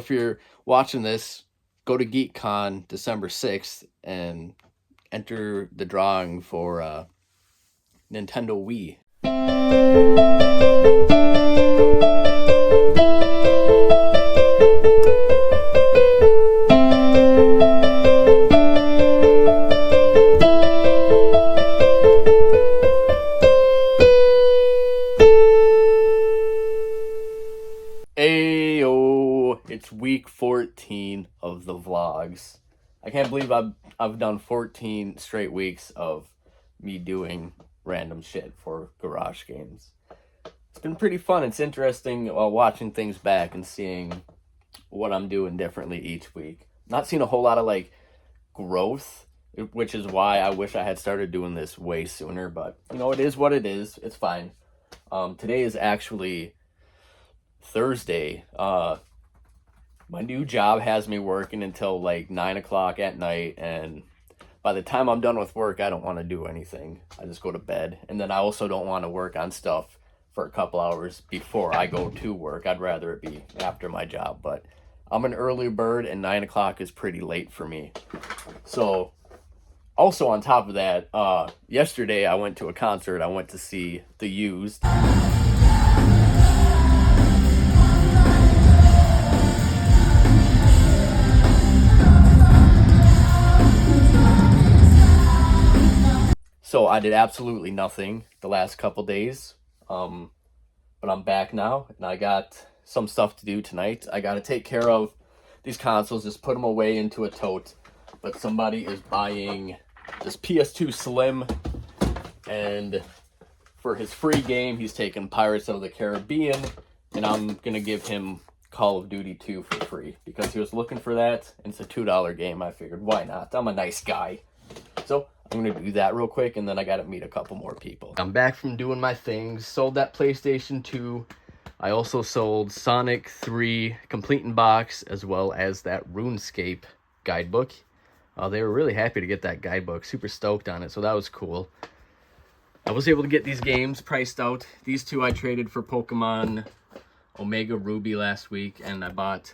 If you're watching this, go to GeekCon December 6th and enter the drawing for Nintendo Wii. Ayo, it's week 14 of the vlogs. I can't believe I've done 14 straight weeks of me doing random shit for garage games. It's been pretty fun. It's interesting watching things back and seeing what I'm doing differently each week. Not seeing a whole lot of like growth, which is why I wish I had started doing this way sooner, but you know, it is what it is. It's fine. Today is actually Thursday. My new job has me working until like 9 o'clock at night, and by the time I'm done with work, I don't want to do anything. I just go to bed, and then I also don't want to work on stuff for a couple hours before I go to work. I'd rather it be after my job, but I'm an early bird, and 9 o'clock is pretty late for me. So also on top of that, yesterday I went to a concert. I went to see The Used. So I did absolutely nothing the last couple days, but I'm back now, and I got some stuff to do tonight. I got to take care of these consoles, just put them away into a tote, but somebody is buying this PS2 Slim, and for his free game, he's taking Pirates of the Caribbean, and I'm going to give him Call of Duty 2 for free, because he was looking for that, and it's a $2 game. I figured, why not? I'm a nice guy. So I'm going to do that real quick, and then I got to meet a couple more people. I'm back from doing my things. Sold that PlayStation 2. I also sold Sonic 3 Complete in Box, as well as that RuneScape guidebook. They were really happy to get that guidebook. Super stoked on it, so that was cool. I was able to get these games priced out. These two I traded for Pokemon Omega Ruby last week, and I bought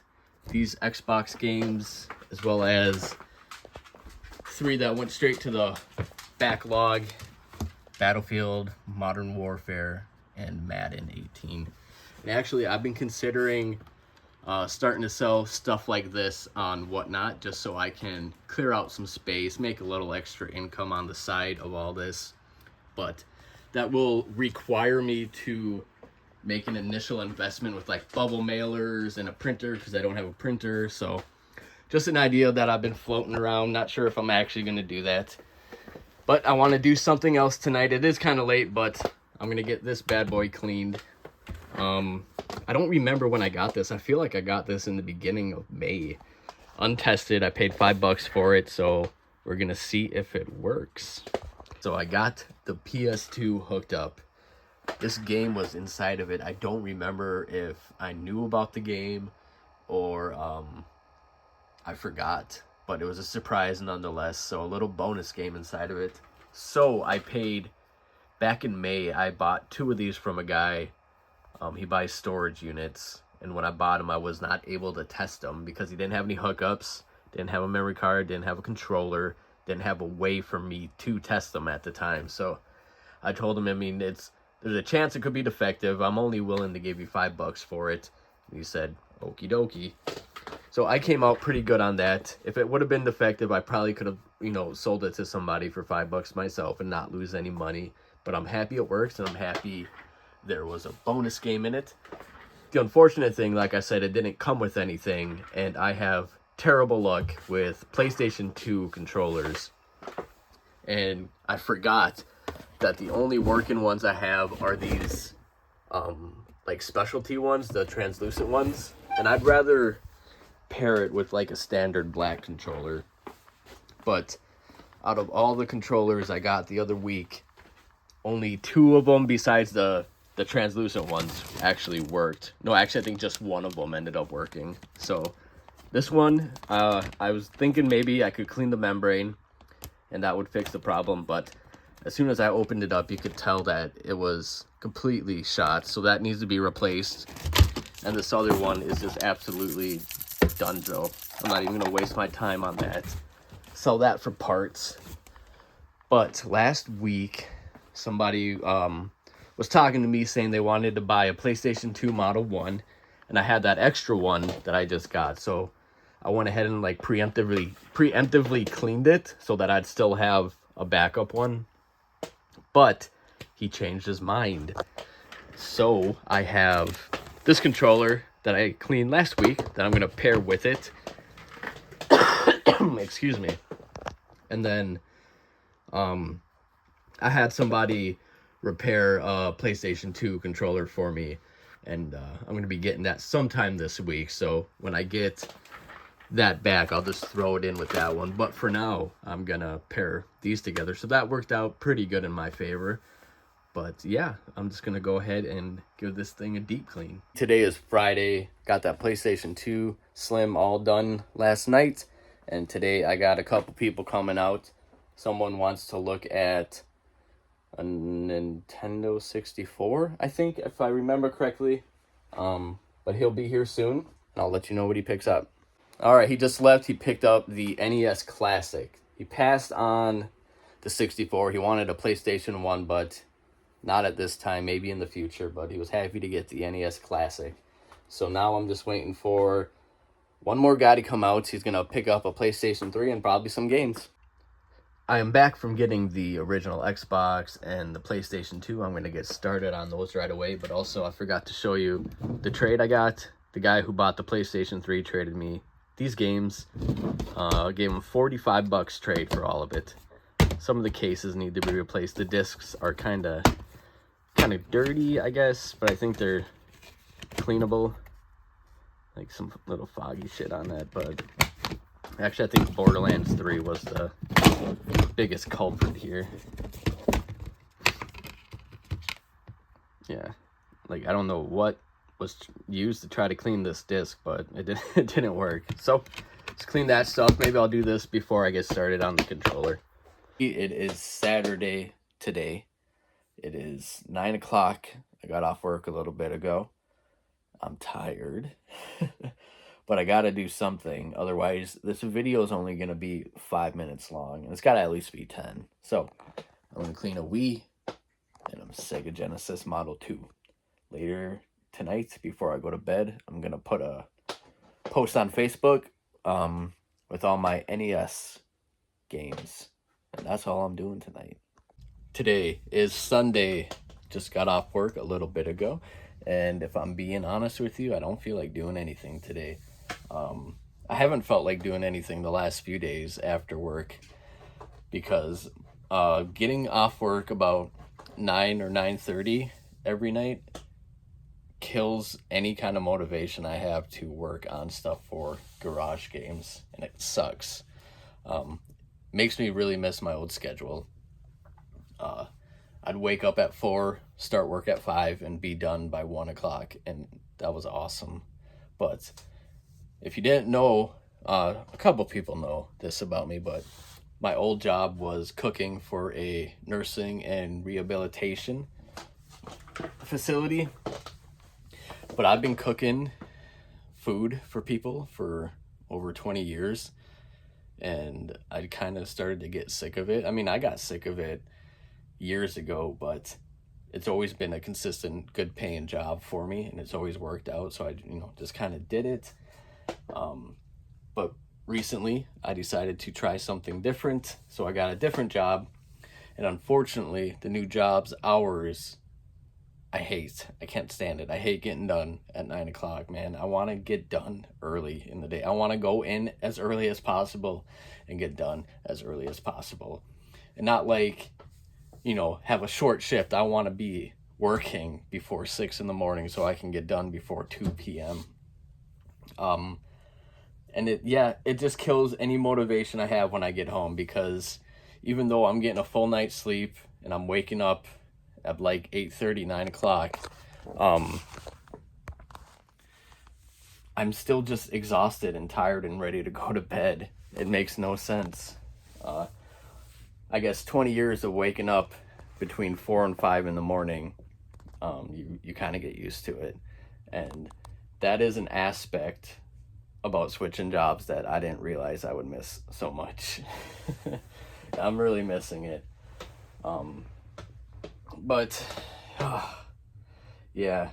these Xbox games, as well as 3 that went straight to the backlog: Battlefield, Modern Warfare, and Madden 18. And actually, I've been considering starting to sell stuff like this on Whatnot, just so I can clear out some space, make a little extra income on the side of all this. But that will require me to make an initial investment with like bubble mailers and a printer, because I don't have a printer. So just an idea that I've been floating around. Not sure if I'm actually going to do that. But I want to do something else tonight. It is kind of late, but I'm going to get this bad boy cleaned. I don't remember when I got this. I feel like I got this in the beginning of May. Untested. I paid $5 for it, so we're going to see if it works. So I got the PS2 hooked up. This game was inside of it. I don't remember if I knew about the game or I forgot, but it was a surprise nonetheless. So a little bonus game inside of it. So I paid, back in May, I bought 2 of these from a guy. He buys storage units, and when I bought them, I was not able to test them because he didn't have any hookups, didn't have a memory card, didn't have a controller, didn't have a way for me to test them at the time. So I told him, I mean, there's a chance it could be defective. I'm only willing to give you $5 for it. And he said, okie dokie. So I came out pretty good on that. If it would have been defective, I probably could have, sold it to somebody for $5 myself and not lose any money. But I'm happy it works, and I'm happy there was a bonus game in it. The unfortunate thing, like I said, it didn't come with anything, and I have terrible luck with PlayStation 2 controllers. And I forgot that the only working ones I have are these like specialty ones, the translucent ones. And I'd rather pair it with like a standard black controller. But out of all the controllers I got the other week, only 2 of them besides the translucent ones actually worked. No, actually I think just 1 of them ended up working. So this one, I was thinking maybe I could clean the membrane and that would fix the problem, but as soon as I opened it up, you could tell that it was completely shot, so that needs to be replaced. And this other one is just absolutely done, though. I'm not even gonna waste my time on that. Sell that for parts. But last week, somebody was talking to me saying they wanted to buy a PlayStation 2 Model 1, and I had that extra one that I just got. So I went ahead and like preemptively cleaned it so that I'd still have a backup one. But he changed his mind. So I have this controller that I cleaned last week that I'm going to pair with it. Excuse me. And then I had somebody repair a PlayStation 2 controller for me, and I'm going to be getting that sometime this week. So when I get that back, I'll just throw it in with that one. But for now, I'm going to pair these together. So that worked out pretty good in my favor. But yeah, I'm just going to go ahead and give this thing a deep clean. Today is Friday. Got that PlayStation 2 Slim all done last night. And today I got a couple people coming out. Someone wants to look at a Nintendo 64, I think, if I remember correctly. But he'll be here soon, and I'll let you know what he picks up. All right, he just left. He picked up the NES Classic. He passed on the 64. He wanted a PlayStation 1, but not at this time, maybe in the future. But he was happy to get the NES Classic. So now I'm just waiting for one more guy to come out. He's going to pick up a PlayStation 3 and probably some games. I am back from getting the original Xbox and the PlayStation 2. I'm going to get started on those right away. But also, I forgot to show you the trade I got. The guy who bought the PlayStation 3 traded me these games. Gave him $45 trade for all of it. Some of the cases need to be replaced. The discs are kind of dirty, I guess, but I think they're cleanable. Like some little foggy shit on that, but actually I think Borderlands 3 was the biggest culprit here. Yeah, like I don't know what was used to try to clean this disc, but it didn't work. So let's clean that stuff. Maybe I'll do this before I get started on the controller. It is Saturday today. It is 9 o'clock. I got off work a little bit ago. I'm tired, but I gotta do something. Otherwise, this video is only gonna be 5 minutes long, and it's gotta at least be 10. So I'm gonna clean a Wii and a Sega Genesis Model 2. Later tonight, before I go to bed, I'm gonna put a post on Facebook with all my NES games, and that's all I'm doing tonight. Today is Sunday. Just got off work a little bit ago. And if I'm being honest with you, I don't feel like doing anything today. I haven't felt like doing anything the last few days after work because getting off work about 9 or 9:30 every night kills any kind of motivation I have to work on stuff for garage games, and it sucks. Makes me really miss my old schedule. I'd wake up at 4, start work at 5, and be done by 1 o'clock, and that was awesome. But if you didn't know, a couple people know this about me, but my old job was cooking for a nursing and rehabilitation facility. But I've been cooking food for people for over 20 years, and I kind of started to get sick of it. I mean, I got sick of it years ago, but it's always been a consistent, good paying job for me, and it's always worked out. So I, just kind of did it. But recently I decided to try something different. So I got a different job, and unfortunately the new job's hours, I hate. I can't stand it. I hate getting done at 9 o'clock, man. I want to get done early in the day. I want to go in as early as possible and get done as early as possible. And not like, have a short shift. I want to be working before 6 in the morning so I can get done before 2 p.m. And it just kills any motivation I have when I get home, because even though I'm getting a full night's sleep and I'm waking up at like 8:30, 9 o'clock, I'm still just exhausted and tired and ready to go to bed. It makes no sense. I guess 20 years of waking up between 4 and 5 in the morning, you kind of get used to it. And that is an aspect about switching jobs that I didn't realize I would miss so much. I'm really missing it. But yeah,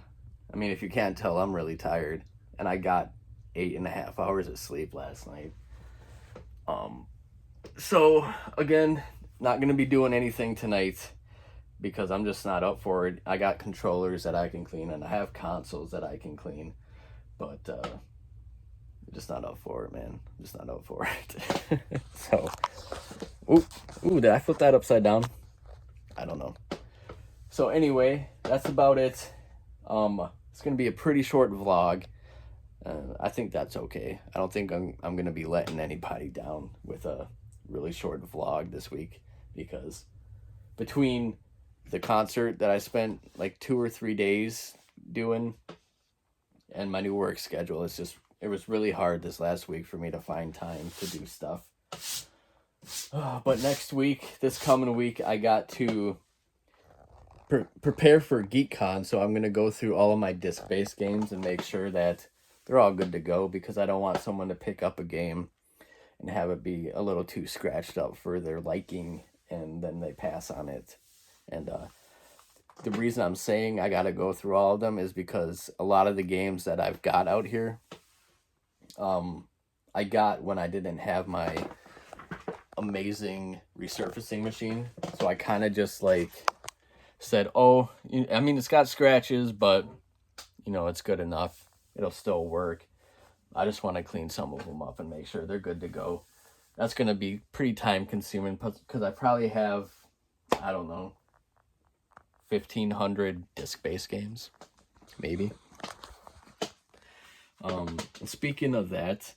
I mean, if you can't tell, I'm really tired, and I got 8.5 hours of sleep last night. So again, not gonna be doing anything tonight because I'm just not up for it. I got controllers that I can clean, and I have consoles that I can clean, but I'm just not up for it, man. I'm just not up for it. So, ooh, did I flip that upside down? I don't know. So anyway, that's about it. It's gonna be a pretty short vlog. I think that's okay. I don't think I'm gonna be letting anybody down with a really short vlog this week, because between the concert that I spent like 2 or 3 days doing and my new work schedule, it was really hard this last week for me to find time to do stuff. But next week, this coming week, I got to prepare for GeekCon, so I'm going to go through all of my disc-based games and make sure that they're all good to go, because I don't want someone to pick up a game and have it be a little too scratched up for their liking, and then they pass on it. And the reason I'm saying I got to go through all of them is because a lot of the games that I've got out here, I got when I didn't have my amazing resurfacing machine. So I kind of just like said, oh, I mean, it's got scratches, but it's good enough. It'll still work. I just want to clean some of them up and make sure they're good to go. That's going to be pretty time consuming because I probably have, I don't know, 1,500 disc-based games, maybe. Speaking of that,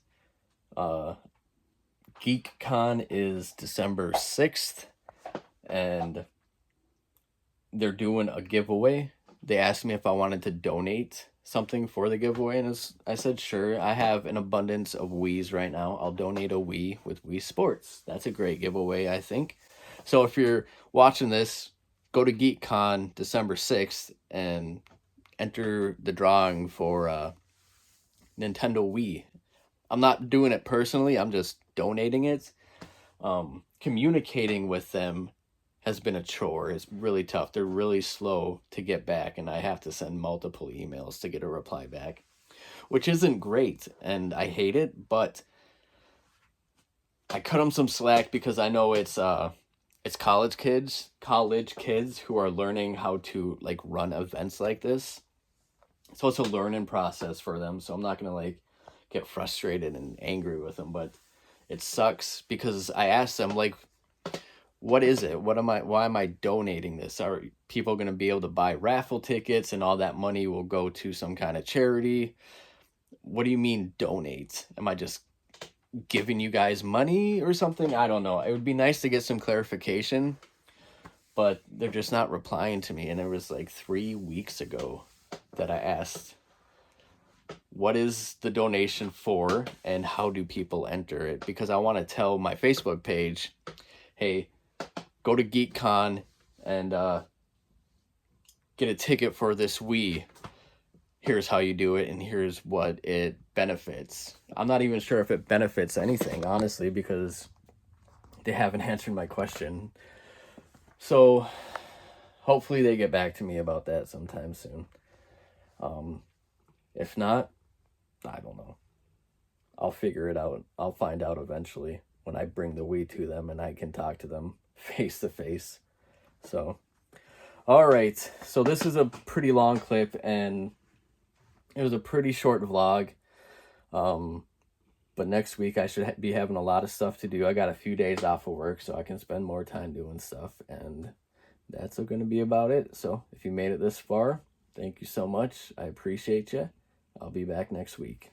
GeekCon is December 6th, and they're doing a giveaway. They asked me if I wanted to donate something for the giveaway, and I said sure. I have an abundance of Wiis right now. I'll donate a Wii with Wii Sports. That's a great giveaway, I think. So if you're watching this, go to GeekCon December 6th and enter the drawing for Nintendo Wii. I'm not doing it personally. I'm just donating it. Communicating with them has been a chore. It's really tough. They're really slow to get back, and I have to send multiple emails to get a reply back, which isn't great, and I hate it, but I cut them some slack because I know it's college kids who are learning how to like run events like this. So it's a learning process for them. So I'm not going to like get frustrated and angry with them, but it sucks because I asked them like, what is it? Why am I donating this? Are people going to be able to buy raffle tickets and all that money will go to some kind of charity? What do you mean donate? Am I just giving you guys money or something? I don't know. It would be nice to get some clarification, but they're just not replying to me. And it was like 3 weeks ago that I asked, what is the donation for and how do people enter it? Because I want to tell my Facebook page, hey, go to GeekCon and get a ticket for this Wii. Here's how you do it, and here's what it benefits. I'm not even sure if it benefits anything, honestly, because they haven't answered my question. So hopefully they get back to me about that sometime soon. If not, I don't know. I'll figure it out. I'll find out eventually when I bring the Wii to them and I can talk to them face to face. So, all right. So this is a pretty long clip, and it was a pretty short vlog. But next week I should be having a lot of stuff to do. I got a few days off of work, so I can spend more time doing stuff, and that's going to be about it. So if you made it this far, thank you so much. I appreciate you. I'll be back next week.